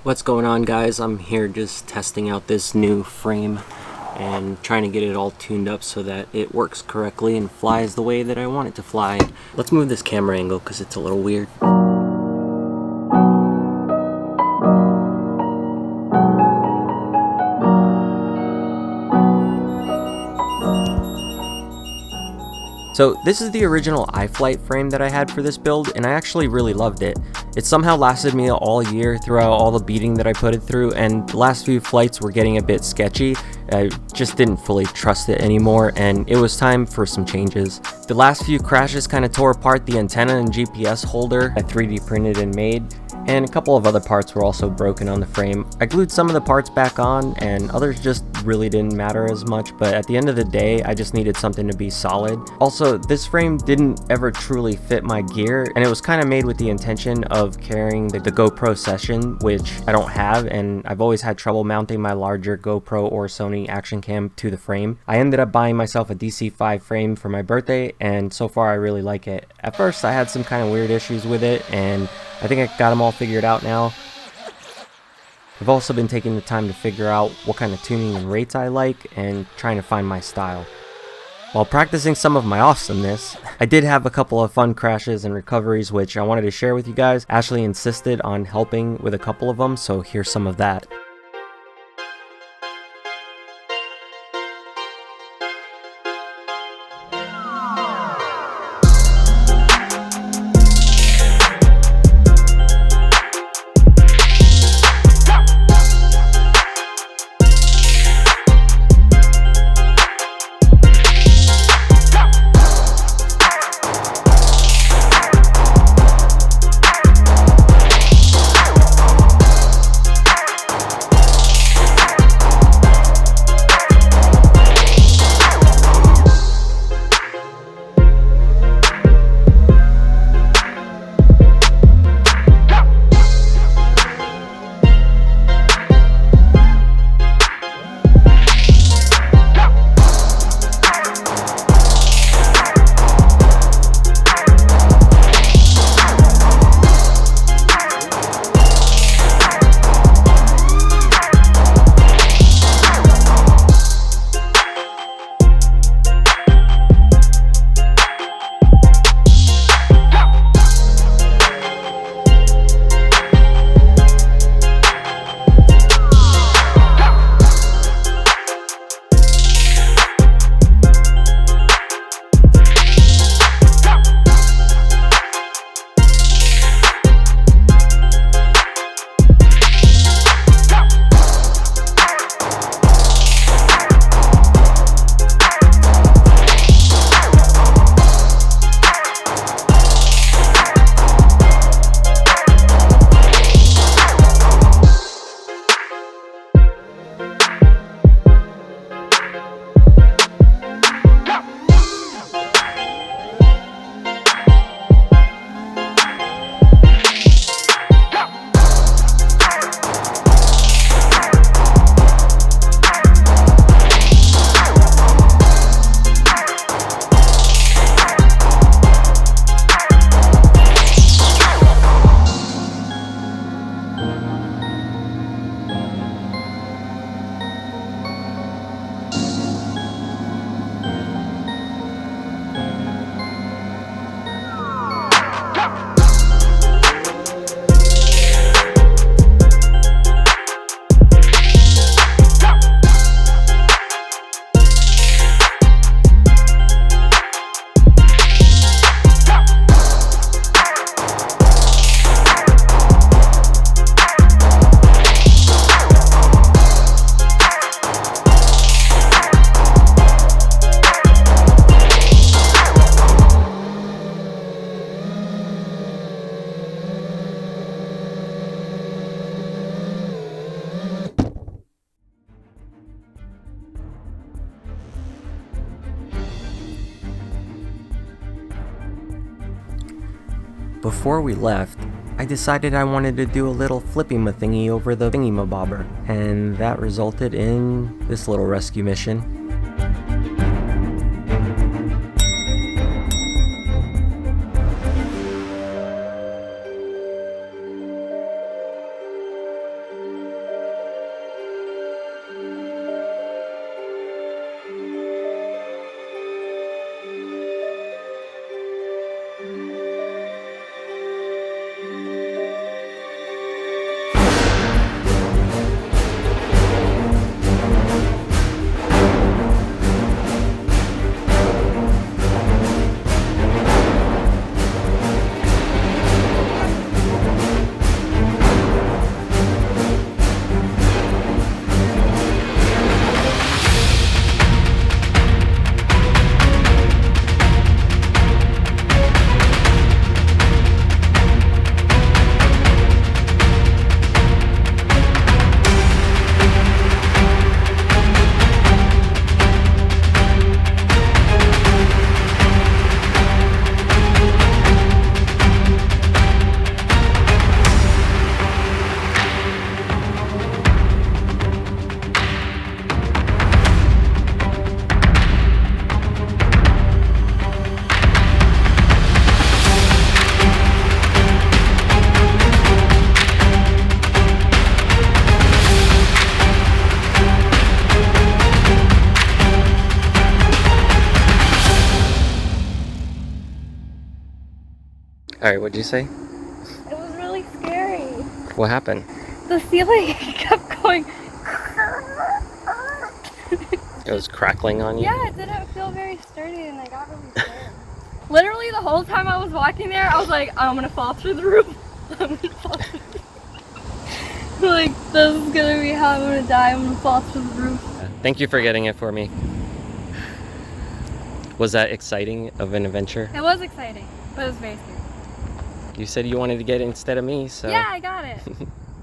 What's going on, guys? I'm here just testing out this new frame and trying to get it all tuned up so that it works correctly and flies the way that I want it to fly. Let's move this camera angle because it's a little weird. So this is the original iFlight frame that I had for this build, and I actually really loved it. It somehow lasted me all year throughout all the beating that I put it through, and the last few flights were getting a bit sketchy. I just didn't fully trust it anymore, and it was time for some changes. The last few crashes kind of tore apart the antenna and GPS holder I 3D printed and made, and a couple of other parts were also broken on the frame. I glued some of the parts back on, and others just really didn't matter as much, but at the end of the day, I just needed something to be solid. Also, this frame didn't ever truly fit my gear, and it was kind of made with the intention of carrying the GoPro Session, which I don't have, and I've always had trouble mounting my larger GoPro or Sony action cam to the frame. I ended up buying myself a DC5 frame for my birthday, and so far I really like it. At first I had some kind of weird issues with it, and I think I got them all figured out now. I've also been taking the time to figure out what kind of tuning and rates I like and trying to find my style. While practicing some of my awesomeness, I did have a couple of fun crashes and recoveries which I wanted to share with you guys. Ashley insisted on helping with a couple of them, so here's some of that. before we left, I decided I wanted to do a little flippy-ma-thingy over the thingy-ma-bobber, and that resulted in this little rescue mission. Alright, what'd you say? It was really scary. What happened? The ceiling kept going. It was crackling on you? Yeah, it didn't feel very sturdy and I got really scared. Literally the whole time I was walking there, I was like, I'm gonna fall through the roof. I'm gonna fall through the roof. Like, this is gonna be how I'm gonna die. I'm gonna fall through the roof. Thank you for getting it for me. Was that exciting of an adventure? It was exciting, but it was very scary. You said you wanted to get it instead of me, so... Yeah, I got it.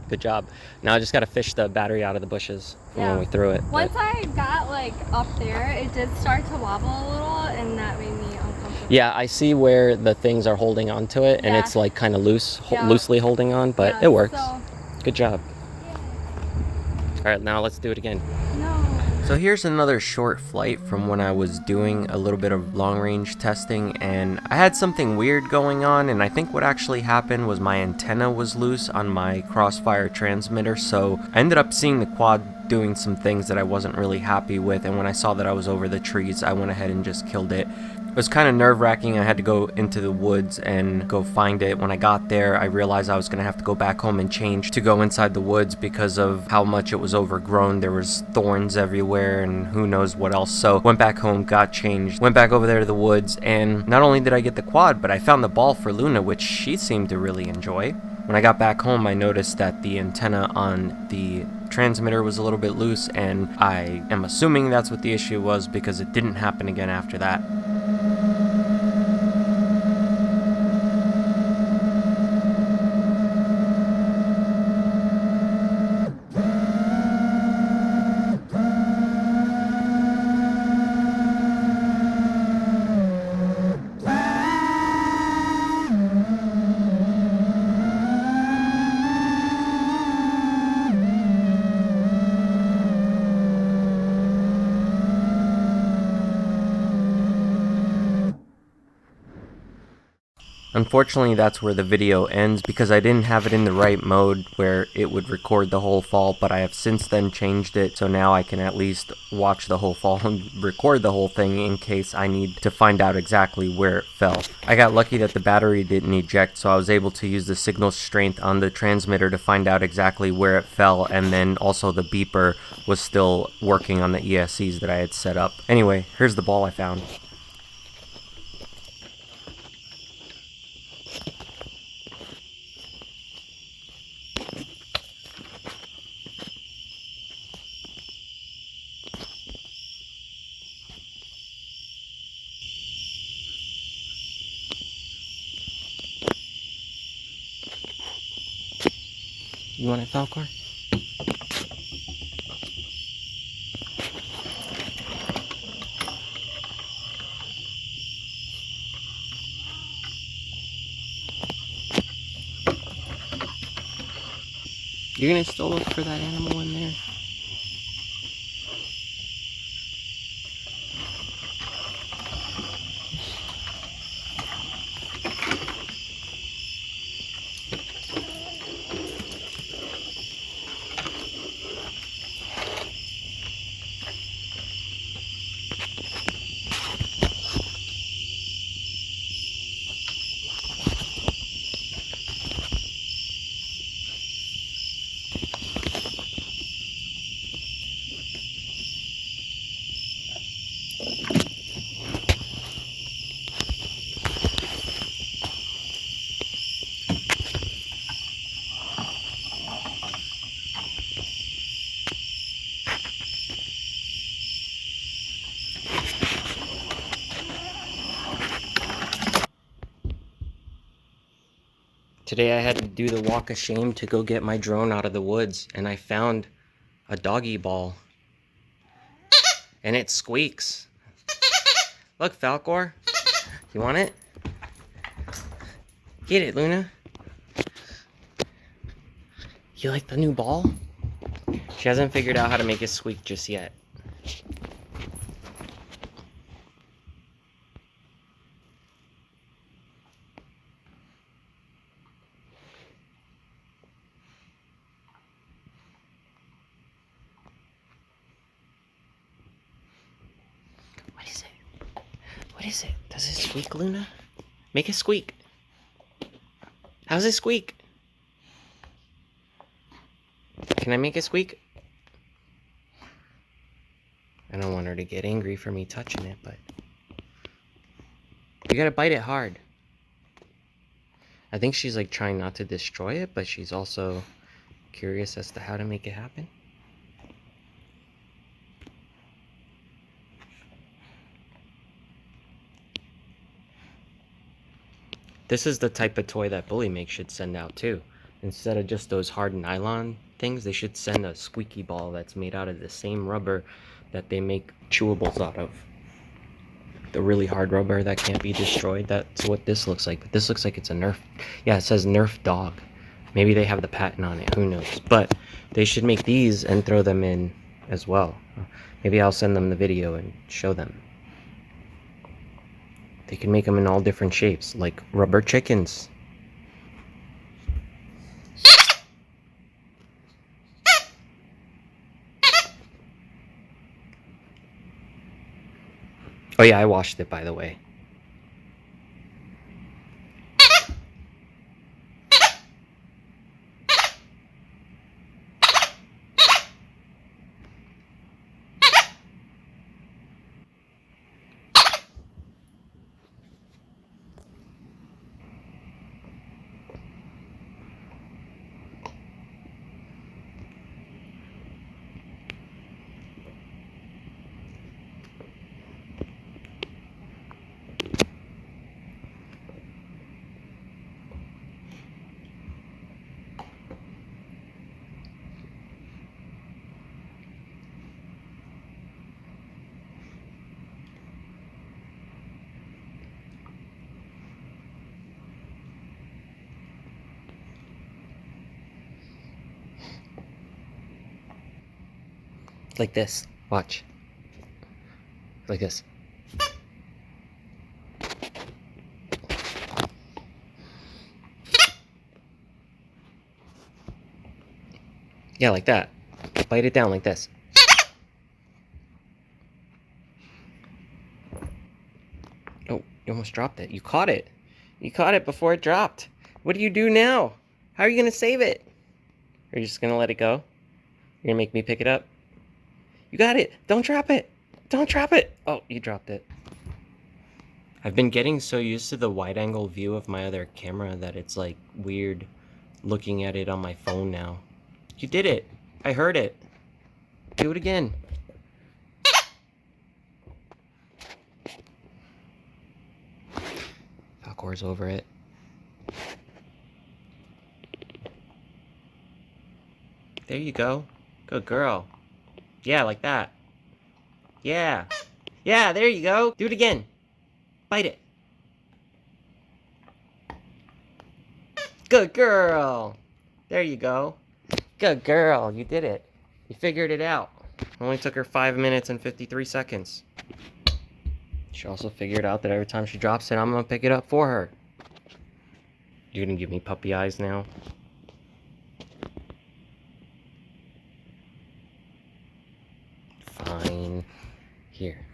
Good job. Now I just gotta fish the battery out of the bushes from when we threw it. Once I got like up there, it did start to wobble a little and that made me uncomfortable. Yeah, I see where the things are holding on to it and it's like kind of loosely holding on, but it works. So... Good job. Yeah. All right, now let's do it again. No. So here's another short flight from when I was doing a little bit of long range testing, and I had something weird going on, and I think what actually happened was my antenna was loose on my Crossfire transmitter, so I ended up seeing the quad doing some things that I wasn't really happy with, and when I saw that I was over the trees, I went ahead and just killed it. It was kind of nerve-wracking. I had to go into the woods and go find it. When I got there, I realized I was going to have to go back home and change to go inside the woods because of how much it was overgrown. There was thorns everywhere and who knows what else. So went back home, got changed, went back over there to the woods, and not only did I get the quad, but I found the ball for Luna, which she seemed to really enjoy. When I got back home, I noticed that the antenna on the transmitter was a little bit loose, and I am assuming that's what the issue was because it didn't happen again after that. Unfortunately, that's where the video ends because I didn't have it in the right mode where it would record the whole fall, but I have since then changed it so now I can at least watch the whole fall and record the whole thing in case I need to find out exactly where it fell. I got lucky that the battery didn't eject, so I was able to use the signal strength on the transmitter to find out exactly where it fell, and then also the beeper was still working on the ESCs that I had set up. Anyway, here's the ball I found. You want it, Falcor? You're gonna still look for that animal in there? Today I had to do the walk of shame to go get my drone out of the woods, and I found a doggy ball. And it squeaks. Look, Falcor. You want it? Get it, Luna. You like the new ball? She hasn't figured out how to make it squeak just yet. What is it? What is it? Does it squeak, Luna? Make it squeak. How's it squeak? Can I make it squeak? I don't want her to get angry for me touching it, but you gotta bite it hard. I think she's like trying not to destroy it, but she's also curious as to how to make it happen. This is the type of toy that Bullymake should send out too. Instead of just those hard nylon things, they should send a squeaky ball that's made out of the same rubber that they make chewables out of. The really hard rubber that can't be destroyed. That's what this looks like. But this looks like it's a Nerf. Yeah, it says Nerf dog. Maybe they have the patent on it. Who knows? But they should make these and throw them in as well. Maybe I'll send them the video and show them. They can make them in all different shapes, like rubber chickens. Oh yeah, I washed it, by the way. Like this. Watch. Like this. Yeah, like that. Bite it down like this. Oh, you almost dropped it. You caught it. You caught it before it dropped. What do you do now? How are you going to save it? Are you just going to let it go? You're going to make me pick it up? You got it. Don't drop it. Don't drop it. Oh, you dropped it. I've been getting so used to the wide-angle view of my other camera that it's like weird looking at it on my phone now. You did it. I heard it. Do it again. Falcor's over it. There you go. Good girl. Yeah, like that. Yeah. Yeah, there you go. Do it again. Bite it. Good girl. There you go. Good girl, you did it. You figured it out. Only took her 5 minutes and 53 seconds. She also figured out that every time she drops it, I'm gonna pick it up for her. You're gonna give me puppy eyes now? Fine. Here.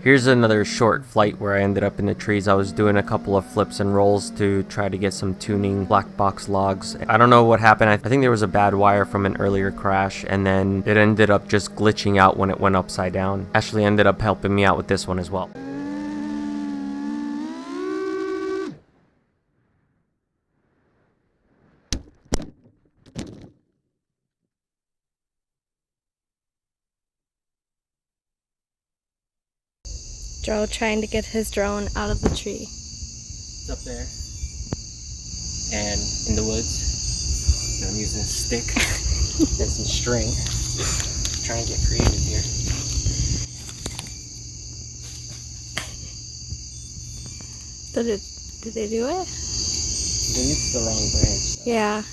Here's another short flight where I ended up in the trees. I was doing a couple of flips and rolls to try to get some tuning black box logs. I don't know what happened. I think there was a bad wire from an earlier crash, and then it ended up just glitching out when it went upside down. Ashley ended up helping me out with this one as well. Joe trying to get his drone out of the tree. It's up there. And in the woods. I'm using a stick and some string. Trying to get creative here. Did they do it? Then it's the wrong branch. So. Yeah.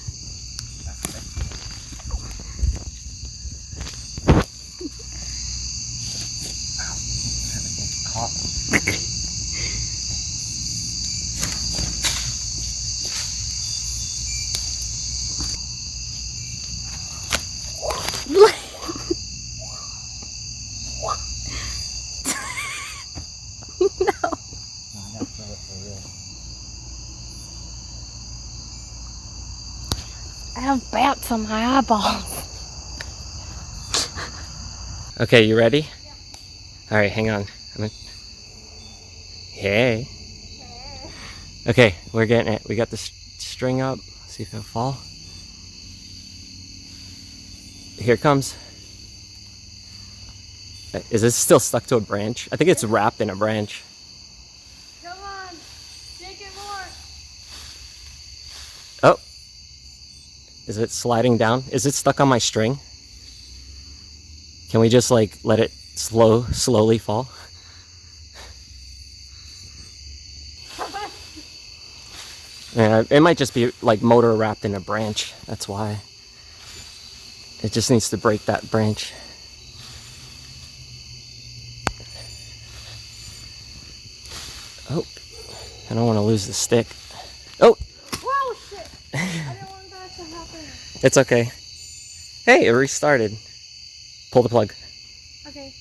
I have bats on my eyeballs. Okay, you ready? Yeah. Alright, hang on. Hey. Okay, we're getting it. We got the string up. Let's see if it'll fall. Here it comes. Is it still stuck to a branch? I think it's wrapped in a branch. Come on, take it more. Oh. Is it sliding down? Is it stuck on my string? Can we just like let it slowly fall? Yeah, it might just be like motor wrapped in a branch. That's why. It just needs to break that branch. Oh, I don't want to lose the stick. Oh! Whoa, shit! I didn't want that to happen. It's okay. Hey, it restarted. Pull the plug. Okay.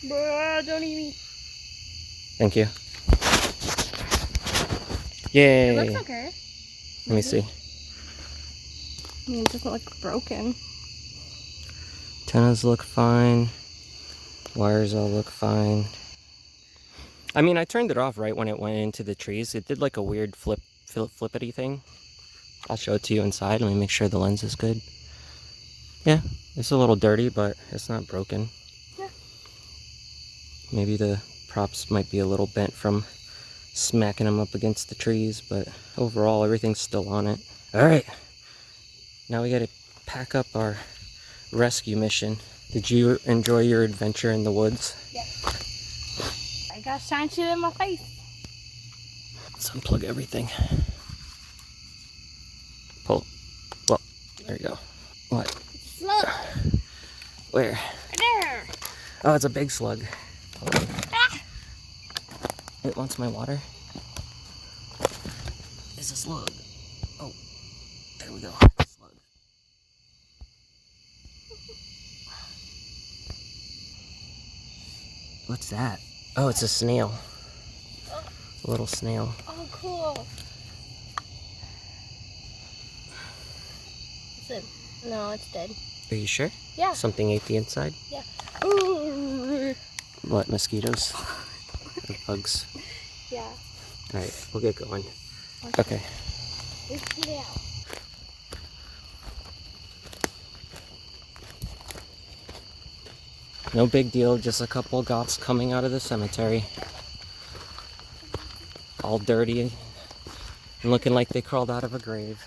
Bruh, don't eat me. Thank you. Yay! It looks okay. Let me see. I mean, it doesn't look broken. Antennas look fine. Wires all look fine. I mean, I turned it off right when it went into the trees. It did like a weird flippity thing. I'll show it to you inside. Let me make sure the lens is good. Yeah, it's a little dirty, but it's not broken. Yeah. Maybe the props might be a little bent from smacking them up against the trees, but overall everything's still on it. All right, now we gotta pack up our rescue mission. Did you enjoy your adventure in the woods? Yeah. I got shine shit in my face. Let's unplug everything. Pull. Well, there you go. What? Slug. Where? Right there. Oh, it's a big slug. Ah. It wants my water. It's a slug. Oh, there we go. Slug. What's that? Oh, it's a snail. A little snail. Oh, cool. No, it's dead. Are you sure? Yeah. Something ate the inside? Yeah. Ooh. What, mosquitoes? Or bugs? Yeah. Alright, we'll get going. Okay. Let's get out. No big deal, just a couple goths coming out of the cemetery. All dirty and looking like they crawled out of a grave.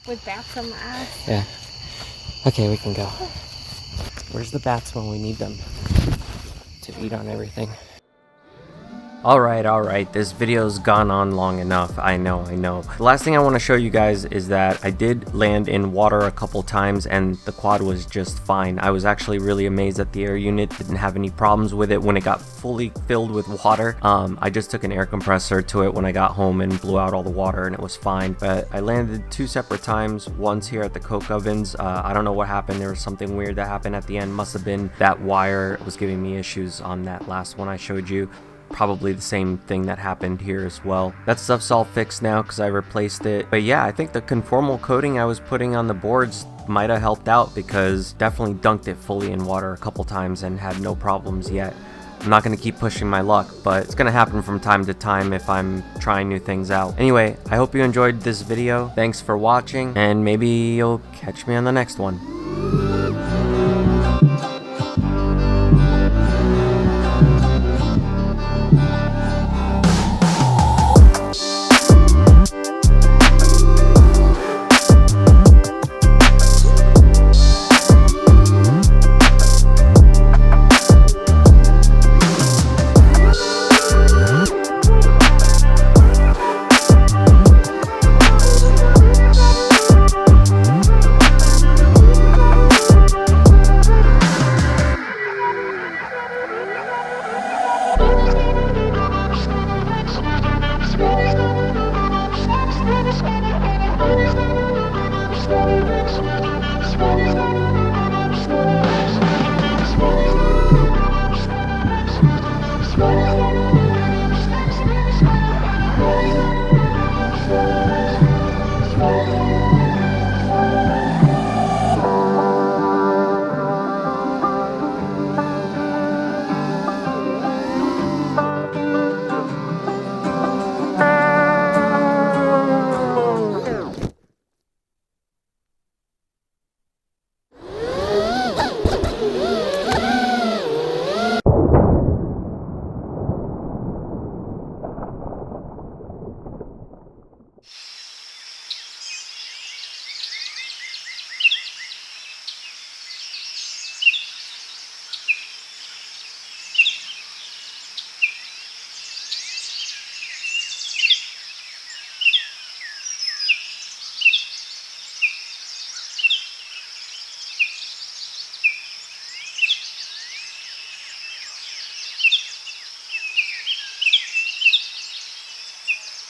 With bats on my ass. Yeah. Okay, we can go. Where's the bats when we need them to eat on everything? Alright, this video's gone on long enough. I know. The last thing I want to show you guys is that I did land in water a couple times and the quad was just fine. I was actually really amazed that the air unit didn't have any problems with it when it got fully filled with water. I just took an air compressor to it when I got home and blew out all the water and it was fine. But I landed 2 separate times, once here at the coke ovens. I don't know what happened. There was something weird that happened at the end. Must have been that wire was giving me issues on that last one I showed you. Probably the same thing that happened here as well. That stuff's all fixed now because I replaced it. But yeah, I think the conformal coating I was putting on the boards might have helped out, because definitely dunked it fully in water a couple times and had no problems yet. I'm not going to keep pushing my luck, but it's going to happen from time to time if I'm trying new things out. Anyway, I hope you enjoyed this video. Thanks for watching, and maybe you'll catch me on the next one.